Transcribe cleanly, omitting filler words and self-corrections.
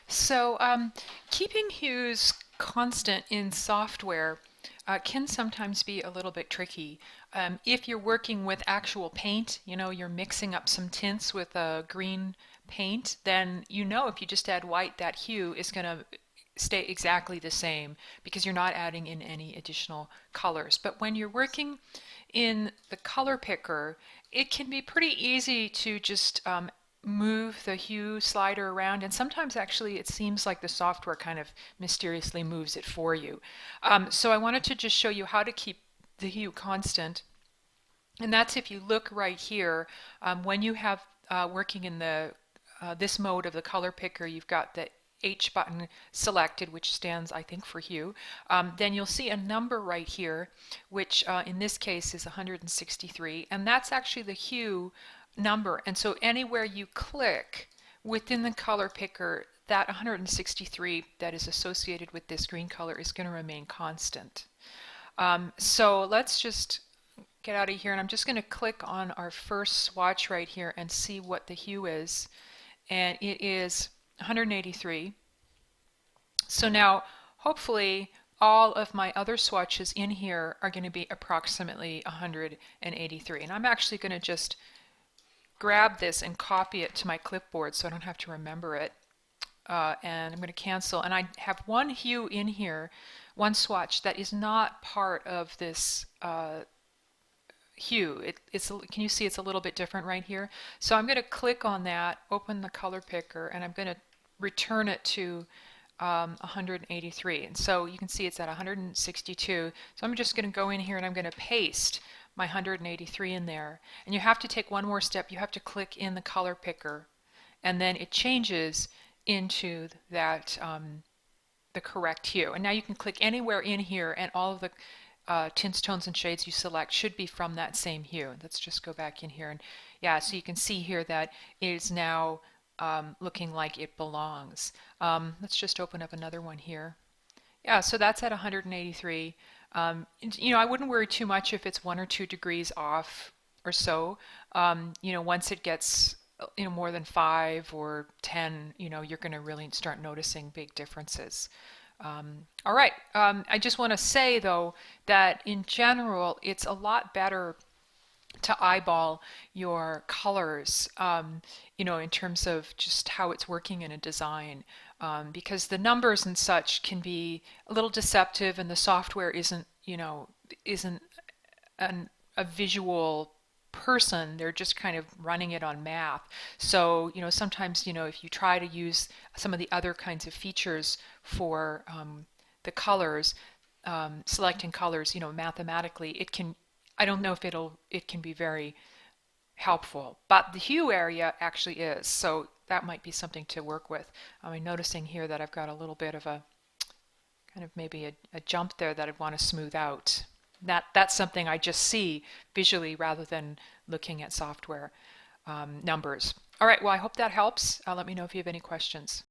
So, keeping hues constant in software can sometimes be a little bit tricky. If you're working with actual paint, you're mixing up some tints with a green paint, then if you just add white, that hue is going to stay exactly the same because you're not adding in any additional colors. But when you're working in the color picker, it can be pretty easy to just move the hue slider around, and sometimes actually it seems like the software kind of mysteriously moves it for you. So I wanted to just show you how to keep the hue constant, and that's if you look right here. When you have working in the this mode of the color picker, you've got the H button selected, which stands, I think, for hue. Then you'll see a number right here, which in this case is 163, and that's actually the hue number. And so anywhere you click within the color picker, that 163 that is associated with this green color is going to remain constant. So let's just get out of here, and I'm just going to click on our first swatch right here and see what the hue is, and it is 183. So now hopefully all of my other swatches in here are going to be approximately 183, and I'm actually going to just grab this and copy it to my clipboard so I don't have to remember it. And I'm going to cancel, and I have one hue in here, one swatch that is not part of this hue. Can you see it's a little bit different right here? So I'm going to click on that, open the color picker, and I'm going to return it to 183. And so you can see it's at 162. So I'm just going to go in here and I'm going to paste my 183 in there. And you have to take one more step. You have to click in the color picker, and then it changes into that the correct hue. And now you can click anywhere in here, and all of the tints, tones, and shades you select should be from that same hue. Let's just go back in here, and yeah, so you can see here that it is now looking like it belongs. Let's just open up another one here. Yeah, so that's at 183. I wouldn't worry too much if it's 1 or 2 degrees off or so. Once it gets more than 5 or 10, you're going to really start noticing big differences. All right. I just want to say, though, that in general, it's a lot better to eyeball your colors, in terms of just how it's working in a design, because the numbers and such can be a little deceptive, and the software isn't a visual person. They're just kind of running it on math. So sometimes if you try to use some of the other kinds of features for the colors, selecting colors, mathematically, I don't know if it can be very helpful, but the hue area actually is. So that might be something to work with. I'm noticing here that I've got a little bit of a kind of maybe a jump there that I'd want to smooth out. That's something I just see visually rather than looking at software numbers. All right, well, I hope that helps. Let me know if you have any questions.